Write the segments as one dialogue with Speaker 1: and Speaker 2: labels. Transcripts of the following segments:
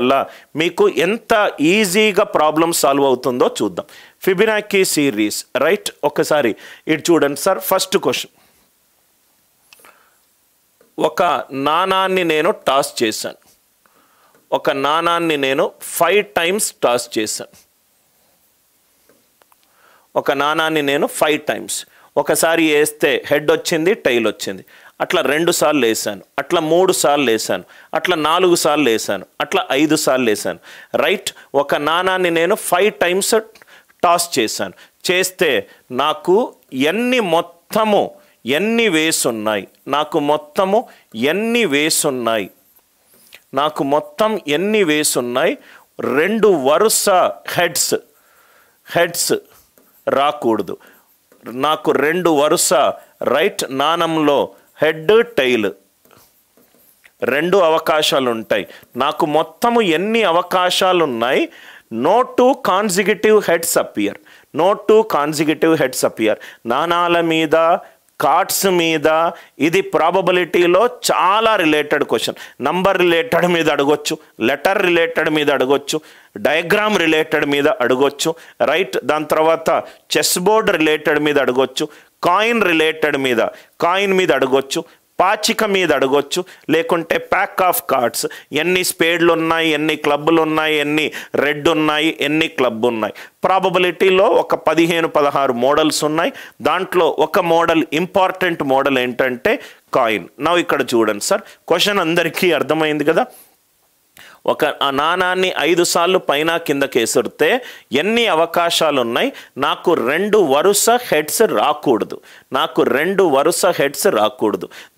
Speaker 1: వల్ల మీకు ఎంత ఈజీగా ప్రాబ్లం సాల్వ్ అవుతుందో చూద్దాం. Fibonacci series, right? ఒకసారి ఇటు చూడండి సార్. ఫస్ట్ క్వశ్చన్, ఒక నాణాన్ని నేను టాస్ చేశాను. ఒక నాణాన్ని నేను 5 టైమ్స్ టాస్ చేశాను. ఒక నాణాన్ని నేను 5 టైమ్స్, ఒకసారి వేస్తే హెడ్ వచ్చింది, టైల్ వచ్చింది. అట్లా 2 సార్లు వేసాను, అట్లా 3 సార్లు వేసాను, అట్లా 4 సార్లు వేసాను, అట్లా 5 సార్లు వేసాను, రైట్? ఒక నాణాన్ని నేను 5 టైమ్స్ టాస్ చేశాను. చేస్తే నాకు మొత్తము ఎన్ని వేసున్నాయి? నాకు మొత్తం ఎన్ని వేసున్నాయి? 2 వరుస హెడ్స్ రాకూడదు. నాకు 2 వరుస, రైట్? నాణంలో హెడ్, టైల్ 2 అవకాశాలు ఉంటాయి. నాకు మొత్తము ఎన్ని అవకాశాలు ఉన్నాయి? No 2 consecutive heads appear. No 2 consecutive heads appear. నాణాల మీద, కార్డ్స్ మీద ఇది ప్రాబబిలిటీలో చాలా రిలేటెడ్ క్వశ్చన్. నంబర్ రిలేటెడ్ మీద అడగొచ్చు, లెటర్ రిలేటెడ్ మీద అడగొచ్చు, డయాగ్రామ్ రిలేటెడ్ మీద అడగొచ్చు, రైట్? దాని తర్వాత చెస్ బోర్డ్ రిలేటెడ్ మీద అడగొచ్చు, కాయిన్ రిలేటెడ్ మీద, కాయిన్ మీద అడగొచ్చు, పాచిక మీద అడగొచ్చు, లేకుంటే ప్యాక్ ఆఫ్ కార్డ్స్, ఎన్ని స్పేడ్లు ఉన్నాయి, ఎన్ని క్లబ్బులు ఉన్నాయి, ఎన్ని రెడ్ ఉన్నాయి, ఎన్ని క్లబ్ ఉన్నాయి. ప్రాబబిలిటీలో ఒక 15-16 మోడల్స్ ఉన్నాయి. దాంట్లో ఒక మోడల్, ఇంపార్టెంట్ మోడల్ ఏంటంటే కాయిన్. నా ఇక్కడ చూడండి సార్, క్వశ్చన్ అందరికీ అర్థమైంది కదా? ఒక నాణాన్ని 5 సార్లు పైన కిందకి ఎసురితే ఎన్ని అవకాశాలు ఉన్నాయి? నాకు 2 వరుస హెడ్స్ రాకూడదు.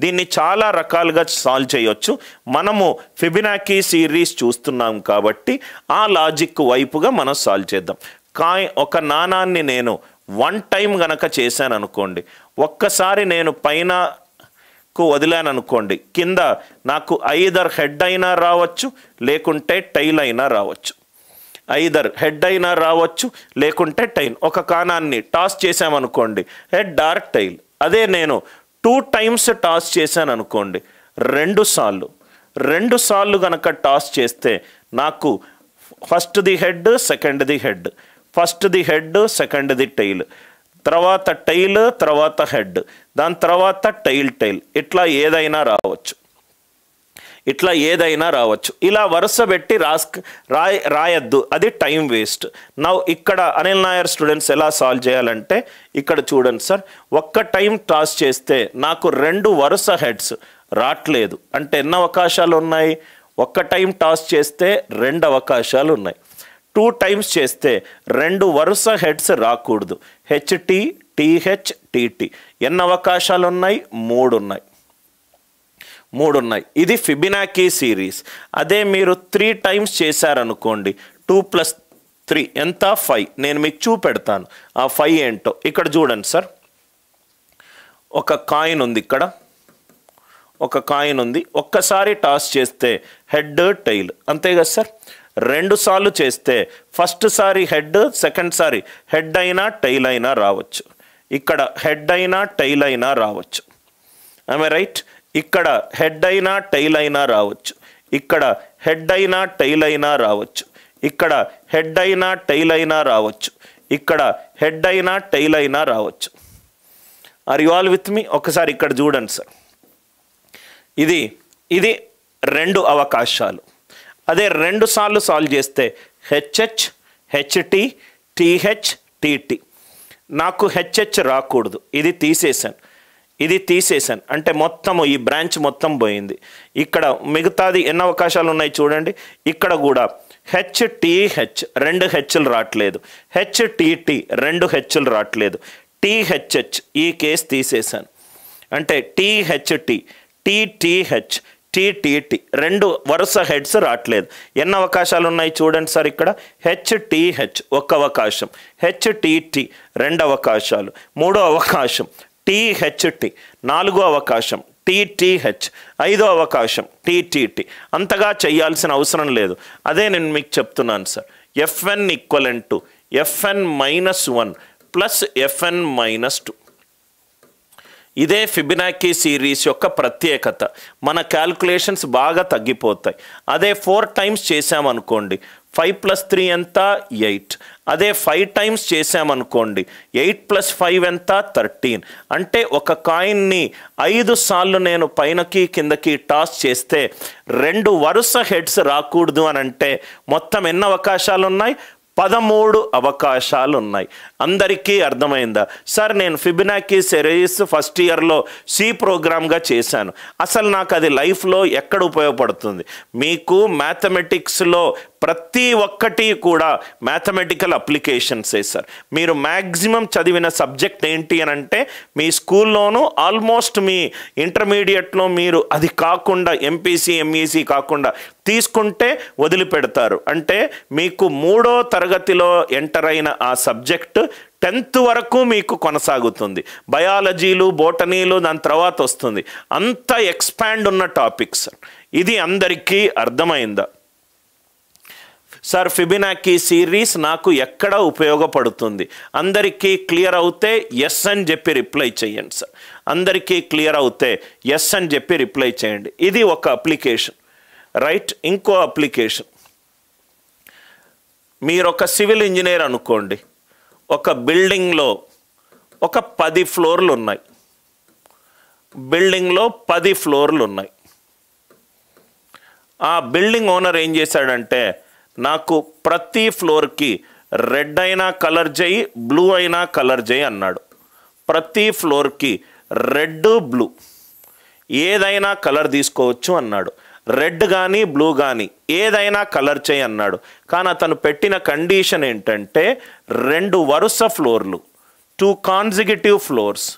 Speaker 1: దీన్ని చాలా రకాలుగా సాల్వ్ చేయొచ్చు. మనము ఫిబొనాకీ సిరీస్ చూస్తున్నాం కాబట్టి ఆ లాజిక్ వైపుగా మనం సాల్వ్ చేద్దాం. ఒక నాణాన్ని నేను 1 టైం గనక చేశాను అనుకోండి, ఒక్కసారి నేను పైన వదిలాను అనుకోండి, కింద నాకు ఐదర్ హెడ్ అయినా రావచ్చు, లేకుంటే టైల్ అయినా రావచ్చు. ఐదర్ హెడ్ అయినా రావచ్చు, లేకుంటే టైల్. ఒక కాణాన్ని టాస్ చేసామనుకోండి, హెడ్ ఆర్ టైల్. అదే నేను 2 టైమ్స్ టాస్ చేశాను అనుకోండి, 2 సార్లు గనక టాస్ చేస్తే నాకు ఫస్ట్ది హెడ్, సెకండ్ది హెడ్, ఫస్ట్ది హెడ్, సెకండ్ది టైల్, తర్వాత టైల్, తర్వాత హెడ్, దాని తర్వాత టైల్, ఇట్లా ఏదైనా రావచ్చు. ఇలా వరుస పెట్టి రాయద్దు, అది టైం వేస్ట్. నౌ ఇక్కడ అనిల్ నాయర్ స్టూడెంట్స్ ఎలా సాల్వ్ చేయాలంటే, ఇక్కడ చూడండి సార్, ఒక్క టైం టాస్ చేస్తే నాకు 2 వరుస హెడ్స్ రావట్లేదు. అంటే ఎన్ని అవకాశాలు ఉన్నాయి? ఒక్క టైం టాస్ చేస్తే 2 అవకాశాలు ఉన్నాయి. 2 టైమ్స్ చేస్తే 2 వరుస హెడ్స్ రాకూడదు. HT, TH, TT. ఎన్ని అవకాశాలు ఉన్నాయి? 3 ఉన్నాయి. ఇది ఫిబొనాకీ సిరీస్. అదే మీరు 3 టైమ్స్ చేశారనుకోండి, 2 + 3 ఎంత? 5. నేను మీకు చూపెడతాను ఆ 5 ఏంటో. ఇక్కడ చూడండి సార్, ఒక కాయిన్ ఉంది, ఇక్కడ ఒక కాయిన్ ఉంది. ఒక్కసారి టాస్ చేస్తే హెడ్, టైల్, అంతే కదా సార్? 2 సార్లు చేస్తే ఫస్ట్ సారి హెడ్, సెకండ్ సారి హెడ్ అయినా టైల్ అయినా రావచ్చు. ఇక్కడ హెడ్ అయినా టైల్ అయినా రావచ్చు. ఆమె రైట్? ఇక్కడ హెడ్ అయినా టైల్ అయినా రావచ్చు, ఇక్కడ హెడ్ అయినా టైల్ అయినా రావచ్చు, ఇక్కడ హెడ్ అయినా టైల్ అయినా రావచ్చు, ఇక్కడ హెడ్ అయినా టైల్ అయినా రావచ్చు. Are you all with me? ఒకసారి ఇక్కడ చూడండి సార్, ఇది 2 అవకాశాలు. అదే 2 సార్లు సాల్వ్ చేస్తే HH, HT, TH, TT. నాకు HH రాకూడదు, ఇది తీసేసాను. అంటే మొత్తము ఈ బ్రాంచ్ మొత్తం పోయింది. ఇక్కడ మిగతాది ఎన్ని అవకాశాలు ఉన్నాయి చూడండి. ఇక్కడ కూడా HTH 2 హెచ్లు రావట్లేదు, HTT 2 హెచ్లు రావట్లేదు, THH ఈ కేసు తీసేసాను. అంటే THT, TTH, TTT 2 వరుస హెడ్స్ రావట్లేదు. ఎన్ని అవకాశాలు ఉన్నాయి చూడండి సార్. ఇక్కడ HTH 1 అవకాశం, HTT 2 అవకాశాలు, 3వ అవకాశం THT, 4వ అవకాశం TTH, 5వ అవకాశం TTT. అంతగా చేయాల్సిన అవసరం లేదు. అదే నేను మీకు చెప్తున్నాను సార్. FN = FN-1 + FN-2. ఇదే ఫిబొనాకీ సిరీస్ యొక్క ప్రత్యేకత. మన క్యాల్కులేషన్స్ బాగా తగ్గిపోతాయి. అదే 4 టైమ్స్ చేసామనుకోండి 5 + 3 ఎంత 8. అదే 5 టైమ్స్ చేసామనుకోండి 8 + 5 ఎంత 13. అంటే ఒక కాయిన్ని 5 సార్లు నేను పైనకి కిందకి టాస్ చేస్తే 2 వరుస హెడ్స్ రాకూడదు అని అంటే మొత్తం ఎన్ని అవకాశాలు ఉన్నాయి? 13 అవకాశాలు ఉన్నాయి. అందరికీ అర్థమైందా? సార్ నేను ఫిబొనాకీ సిరీస్ ఫస్ట్ ఇయర్లో సి ప్రోగ్రామ్గా చేశాను. అసలు నాకు అది లైఫ్లో ఎక్కడ ఉపయోగపడుతుంది? మీకు మ్యాథమెటిక్స్లో ప్రతి ఒక్కటి కూడా మ్యాథమెటికల్ అప్లికేషన్సే సార్. మీరు మ్యాక్సిమం చదివిన సబ్జెక్ట్ ఏంటి అని అంటే మీ స్కూల్లోనూ ఆల్మోస్ట్ మీ ఇంటర్మీడియట్లో మీరు అది కాకుండా ఎంపీసీ ఎంఈసీ కాకుండా తీసుకుంటే వదిలిపెడతారు. అంటే మీకు 3వ తరగతిలో ఎంటర్ అయిన ఆ సబ్జెక్టు 10th వరకు మీకు కొనసాగుతుంది. బయాలజీలు బోటనీలు దాని తర్వాత వస్తుంది. అంత ఎక్స్పాండ్ ఉన్న టాపిక్స్. ఇది అందరికీ అర్థమైందా? సార్ ఫిబొనాకీ సిరీస్ నాకు ఎక్కడ ఉపయోగపడుతుంది? అందరికీ క్లియర్ అవుతే ఎస్ అని చెప్పి రిప్లై చేయండి సార్. అందరికీ క్లియర్ అవుతే ఎస్ అని చెప్పి రిప్లై చేయండి. ఇది ఒక అప్లికేషన్, రైట్. ఇంకో అప్లికేషన్, మీరు ఒక సివిల్ ఇంజనీర్ అనుకోండి. ఒక బిల్డింగ్లో ఒక 10 ఫ్లోర్లు ఉన్నాయి. బిల్డింగ్లో 10 ఫ్లోర్లు ఉన్నాయి. ఆ బిల్డింగ్ ఓనర్ ఏం చేశాడంటే నాకు ప్రతి ఫ్లోర్కి రెడ్ అయినా కలర్ చేయి, బ్లూ అయినా కలర్ చేయి అన్నాడు. ప్రతి ఫ్లోర్కి రెడ్ బ్లూ ఏదైనా కలర్ తీసుకోవచ్చు అన్నాడు. రెడ్ కానీ బ్లూ కానీ ఏదైనా కలర్ చేయి అన్నాడు. కానీ అతను పెట్టిన కండిషన్ ఏంటంటే 2 వరుస ఫ్లోర్లు, 2 కాన్సిక్యూటివ్ ఫ్లోర్స్,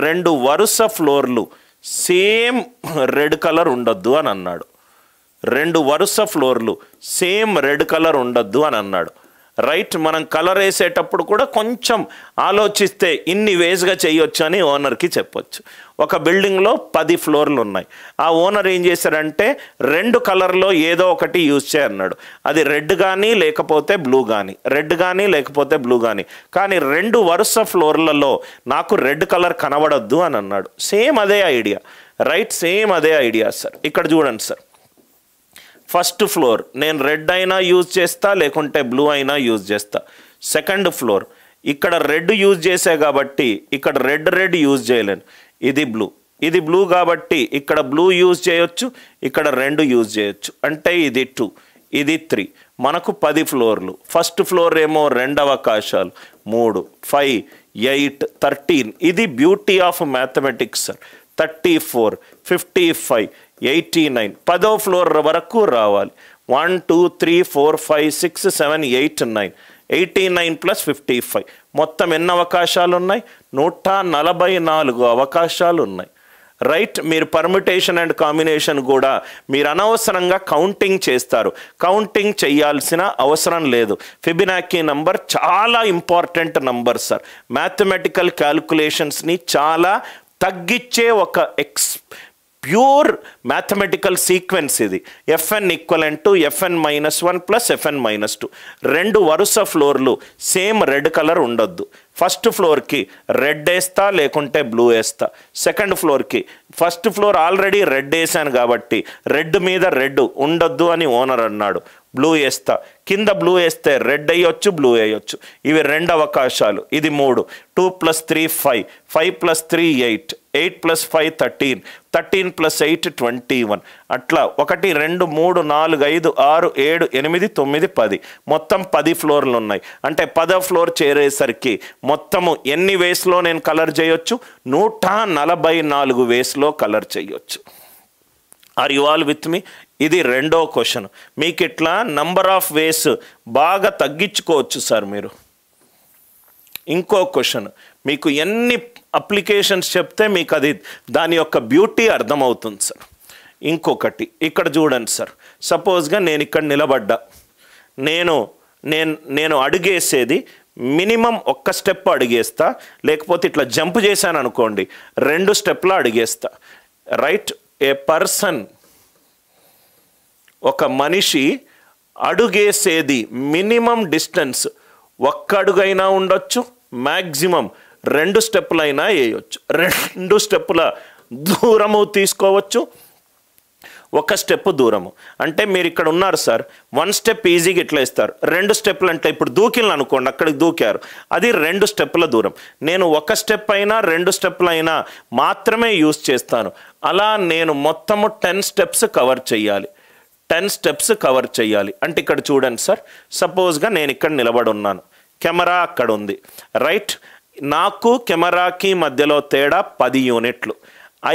Speaker 1: 2 వరుస ఫ్లోర్లు సేమ్ రెడ్ కలర్ ఉండొద్దు అని అన్నాడు. 2 వరుస ఫ్లోర్లు సేమ్ రెడ్ కలర్ ఉండొద్దు అని అన్నాడు. రైట్. మనం కలర్ వేసేటప్పుడు కూడా కొంచెం ఆలోచిస్తే ఇన్ని వేస్గా చేయొచ్చు అని ఓనర్కి చెప్పొచ్చు. ఒక బిల్డింగ్లో 10 ఫ్లోర్లు ఉన్నాయి. ఆ ఓనర్ ఏం చేశారంటే 2 కలర్లో ఏదో ఒకటి యూజ్ చేయన్నాడు. అది రెడ్ కానీ లేకపోతే బ్లూ కానీ, రెడ్ కానీ లేకపోతే బ్లూ కానీ. కానీ 2 వరుస ఫ్లోర్లలో నాకు రెడ్ కలర్ కనబడొద్దు అని అన్నాడు. సేమ్ అదే ఐడియా, రైట్. సేమ్ అదే ఐడియా సార్. ఇక్కడ చూడండి సార్. ఫస్ట్ ఫ్లోర్ నేను రెడ్ అయినా యూజ్ చేస్తా లేకుంటే బ్లూ అయినా యూజ్ చేస్తా. సెకండ్ ఫ్లోర్ ఇక్కడ రెడ్ యూజ్ చేసా కాబట్టి ఇక్కడ రెడ్ యూజ్ చేయలేను. ఇది బ్లూ, ఇది బ్లూ కాబట్టి ఇక్కడ బ్లూ యూజ్ చేయొచ్చు, ఇక్కడ 2 యూజ్ చేయొచ్చు. అంటే ఇది 2, ఇది 3. మనకు 10 ఫ్లోర్లు. ఫస్ట్ ఫ్లోర్ ఏమో 2 అవకాశాలు, 3, 5, 8, 13. ఇది బ్యూటీ ఆఫ్ మ్యాథమెటిక్స్ సార్. 34, 55, 89. 10వ ఫ్లోర్ వరకు రావాలి. 1, 2, 3, 4, 5, 6, 7, 8, 9. 89 + 55 మొత్తం ఎన్ని అవకాశాలు ఉన్నాయి? 144 అవకాశాలు ఉన్నాయి. రైట్. మీరు పర్ముటేషన్ అండ్ కాంబినేషన్ కూడా మీరు అనవసరంగా కౌంటింగ్ చేస్తారు. కౌంటింగ్ చేయాల్సిన అవసరం లేదు. ఫిబొనాకీ నంబర్ చాలా ఇంపార్టెంట్ నంబర్ సార్. మ్యాథమెటికల్ క్యాల్కులేషన్స్ని చాలా తగ్గించే ఒక ప్యూర్ మ్యాథమెటికల్ సీక్వెన్స్ ఇది. Fn = Fn - 1 + Fn - 2. 2 వరుస ఫ్లోర్లు సేమ్ రెడ్ కలర్ ఉండొద్దు. ఫస్ట్ ఫ్లోర్కి రెడ్ వేస్తా లేకుంటే బ్లూ వేస్తా. సెకండ్ ఫ్లోర్కి ఫస్ట్ ఫ్లోర్ ఆల్రెడీ రెడ్ వేసాను కాబట్టి రెడ్ మీద రెడ్ ఉండొద్దు అని ఓనర్ అన్నాడు. బ్లూ వేస్తా. కింద బ్లూ వేస్తే రెడ్ వేయొచ్చు, బ్లూ వేయొచ్చు. ఇవి 2 అవకాశాలు. ఇది 3. 2 + 3 5, 5 + 3 8, 8 + 5 13, 13 + 8 21. అట్లా 1 2 3 4 5 6 7 8 9 10 మొత్తం 10 ఫ్లోర్లు ఉన్నాయి. అంటే 10వ ఫ్లోర్ చేరేసరికి మొత్తము ఎన్ని వేస్లో నేను కలర్ చేయొచ్చు? 144 వేస్లో కలర్ చేయొచ్చు. Are you all with me? ఇది 2వ క్వశ్చన్. మీకు ఇట్లా నంబర్ ఆఫ్ వేస్ బాగా తగ్గించుకోవచ్చు సార్ మీరు. ఇంకో క్వశ్చన్, మీకు ఎన్ని అప్లికేషన్స్ చెప్తే మీకు అది దాని యొక్క బ్యూటీ అర్థమవుతుంది సార్. ఇంకొకటి ఇక్కడ చూడండి సార్. సపోజ్గా నేను ఇక్కడ నిలబడ్డా. నేను అడుగేసేది మినిమం 1 స్టెప్ అడిగేస్తా, లేకపోతే ఇట్లా జంప్ చేశాను అనుకోండి 2 స్టెప్లో అడిగేస్తా. రైట్. ఏ పర్సన్, ఒక మనిషి అడుగేసేది మినిమం డిస్టెన్స్ 1 అడుగైనా ఉండొచ్చు, మ్యాక్సిమం 2 స్టెప్పులైనా వేయవచ్చు, 2 స్టెప్పుల దూరము తీసుకోవచ్చు, 1 స్టెప్ దూరము. అంటే మీరు ఇక్కడ ఉన్నారు సార్, 1 స్టెప్ ఈజీగా ఇట్లా ఇస్తారు, 2 స్టెప్పులు అంటే ఇప్పుడు దూకిలను అనుకోండి, అక్కడికి దూకారు, అది 2 స్టెప్పుల దూరం. నేను 1 స్టెప్ అయినా 2 స్టెప్పులైనా మాత్రమే యూజ్ చేస్తాను. అలా నేను మొత్తము 10 స్టెప్స్ కవర్ చేయాలి, 10 స్టెప్స్ కవర్ చేయాలి. అంటే ఇక్కడ చూడండి సార్, సపోజ్గా నేను ఇక్కడ నిలబడి ఉన్నాను, కెమెరా అక్కడ ఉంది, రైట్. నాకు కెమెరాకి మధ్యలో తేడా 10 యూనిట్లు.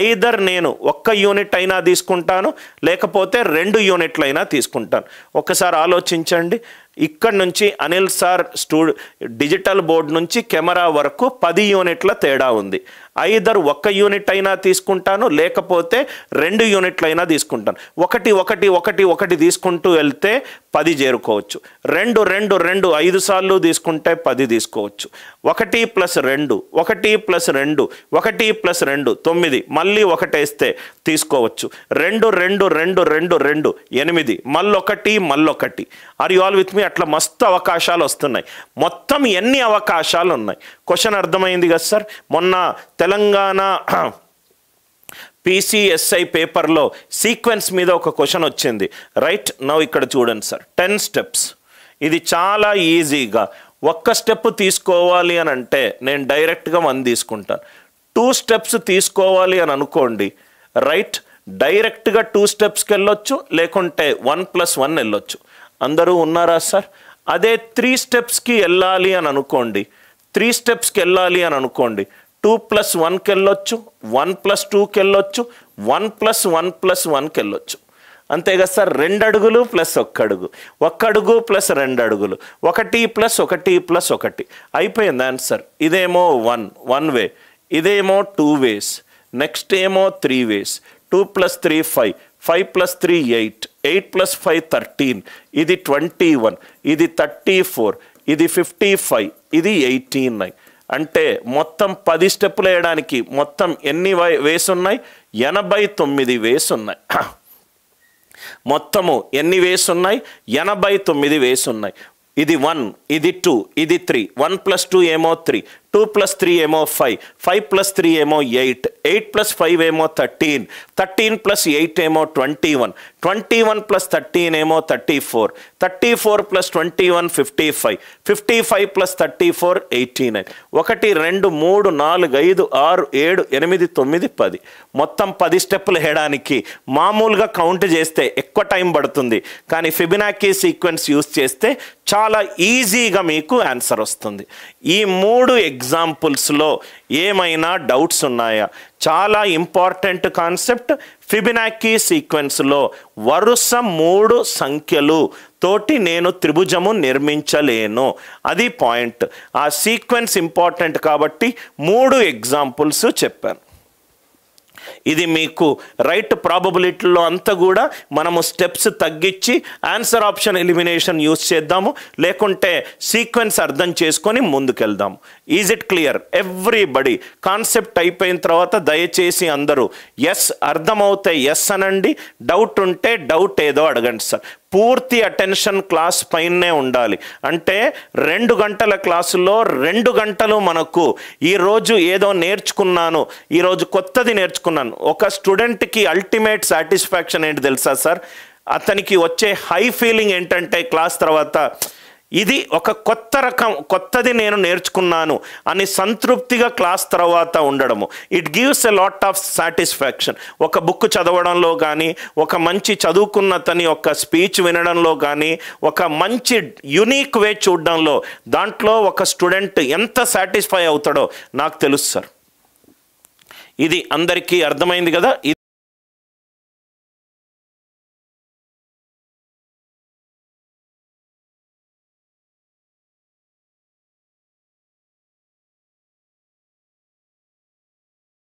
Speaker 1: ఐదర్ నేను 1 యూనిట్ అయినా తీసుకుంటాను, లేకపోతే 2 యూనిట్లు అయినా తీసుకుంటాను. ఒకసారి ఆలోచించండి, ఇక్కడ నుంచి అనిల్ సార్ డిజిటల్ బోర్డ్ నుంచి కెమెరా వరకు 10 యూనిట్ల తేడా ఉంది. ఐదర్ 1 యూనిట్ అయినా తీసుకుంటాను, లేకపోతే 2 యూనిట్లు అయినా తీసుకుంటాను. 1 1 1 1 తీసుకుంటూ వెళ్తే 10 చేరుకోవచ్చు. 2 2 2 5 సార్లు తీసుకుంటే 10 తీసుకోవచ్చు. 1 + 2 1 + 2 1 + 2 9, మళ్ళీ 1 వేస్తే తీసుకోవచ్చు. 2 2 2 2 2 8, మళ్ళొకటి మళ్ళొకటి. Are you all with me? అట్లా మస్తు అవకాశాలు వస్తున్నాయి. మొత్తం ఎన్ని అవకాశాలు ఉన్నాయి? క్వశ్చన్ అర్థమైంది కదా సార్? మొన్న తెలంగాణ PCSI పేపర్లో సీక్వెన్స్ మీద ఒక క్వశ్చన్ వచ్చింది, రైట్. నౌ ఇక్కడ చూడండి సార్, 10 స్టెప్స్. ఇది చాలా ఈజీగా 1 స్టెప్ తీసుకోవాలి అని అంటే నేను డైరెక్ట్గా 1 తీసుకుంటాను. 2 స్టెప్స్ తీసుకోవాలి అని అనుకోండి, రైట్, డైరెక్ట్గా 2 స్టెప్స్కి వెళ్ళొచ్చు, లేకుంటే 1 + 1 వెళ్ళొచ్చు. అందరూ ఉన్నారా సార్? అదే 3 స్టెప్స్కి వెళ్ళాలి అని అనుకోండి, 3 స్టెప్స్కి వెళ్ళాలి అని అనుకోండి, 2 + 1కి వెళ్ళొచ్చు, 1 + 2కి వెళ్ళొచ్చు, 1 + 1 + 1కి వెళ్ళొచ్చు. అంతే కదా సార్? 2 అడుగులు + 1 అడుగు, 1 అడుగు + 2 అడుగులు, 1 + 1 + 1 అయిపోయింది ఆన్సర్. ఇదేమో 1 వే, ఇదేమో 2 వేస్, నెక్స్ట్ ఏమో 3 వేస్, 2 + 3 5, 5 + 3 8, 8 + 5 13, ఇది 21, ఇది 34, ఇది 55, ఇది 89. అంటే మొత్తం 10 స్టెప్పులు వేయడానికి మొత్తం ఎన్ని వేస్ ఉన్నాయి? 89 వేస్ ఉన్నాయి. మొత్తము ఎన్ని వేస్ ఉన్నాయి? 89 వేస్ ఉన్నాయి. ఇది 1, ఇది 2, ఇది 3, 1 + 2 ఏమో 3, 2 + 3 ఏమో 5, 5 + 3 ఏమో 8, 8 + 5 ఏమో 13, 13 + 8 ఏమో 21, 21 + 13 ఏమో 34, 34 + 21 55, 55 + 34 89. 1 2 3 4 5 6 7 8 9 10. మొత్తం 10 స్టెప్పులు వేయడానికి మామూలుగా కౌంట్ చేస్తే ఎక్కువ టైం పడుతుంది, కానీ ఫిబొనాకీ సీక్వెన్స్ యూజ్ చేస్తే చాలా ఈజీగా మీకు ఆన్సర్ వస్తుంది. ఈ 3 ఎగ్జాంపుల్స్లో ఏమైనా డౌట్స్ ఉన్నాయా? చాలా ఇంపార్టెంట్ కాన్సెప్ట్. ఫిబొనాకీ సీక్వెన్స్లో వరుస 3 సంఖ్యలు తోటి నేను త్రిభుజము నిర్మించలేను, అది పాయింట్. ఆ సీక్వెన్స్ ఇంపార్టెంట్ కాబట్టి 3 ఎగ్జాంపుల్స్ చెప్పాను. ఇది మీకు రైట్ ప్రాబబిలిటీలో అంతా కూడా మనము స్టెప్స్ తగ్గించి ఆన్సర్ ఆప్షన్ ఎలిమినేషన్ యూజ్ చేద్దాము, లేకుంటే సీక్వెన్స్ అర్థం చేసుకొని ముందుకెళ్దాము. Is it clear everybody? Concept అయిపోయిన తర్వాత దయచేసి అందరూ ఎస్ అర్థమవుతే ఎస్ అనండి, డౌట్ ఉంటే డౌట్ ఏదో అడగండి సార్. పూర్తి అటెన్షన్ క్లాస్ పైనే ఉండాలి. అంటే 2 గంటల క్లాసులో 2 గంటలు మనకు ఈరోజు ఏదో నేర్చుకున్నాను, ఈరోజు కొత్తది నేర్చుకున్నాను. ఒక స్టూడెంట్కి అల్టిమేట్ సాటిస్ఫాక్షన్ ఏంటి తెలుసా సార్? అతనికి వచ్చే హై ఫీలింగ్ ఏంటంటే క్లాస్ తర్వాత ఇది ఒక కొత్త రకం, కొత్తది నేను నేర్చుకున్నాను అని సంతృప్తిగా క్లాస్ తర్వాత ఉండడము. It gives a lot of satisfaction. ఒక బుక్ చదవడంలో కానీ, ఒక మంచి చదువుకున్న తని ఒక స్పీచ్ వినడంలో కానీ, ఒక మంచి యునీక్ వే చూడడంలో, దాంట్లో ఒక స్టూడెంట్ ఎంత సాటిస్ఫై అవుతాడో నాకు తెలుసు సార్. ఇది అందరికీ అర్థమైంది కదా?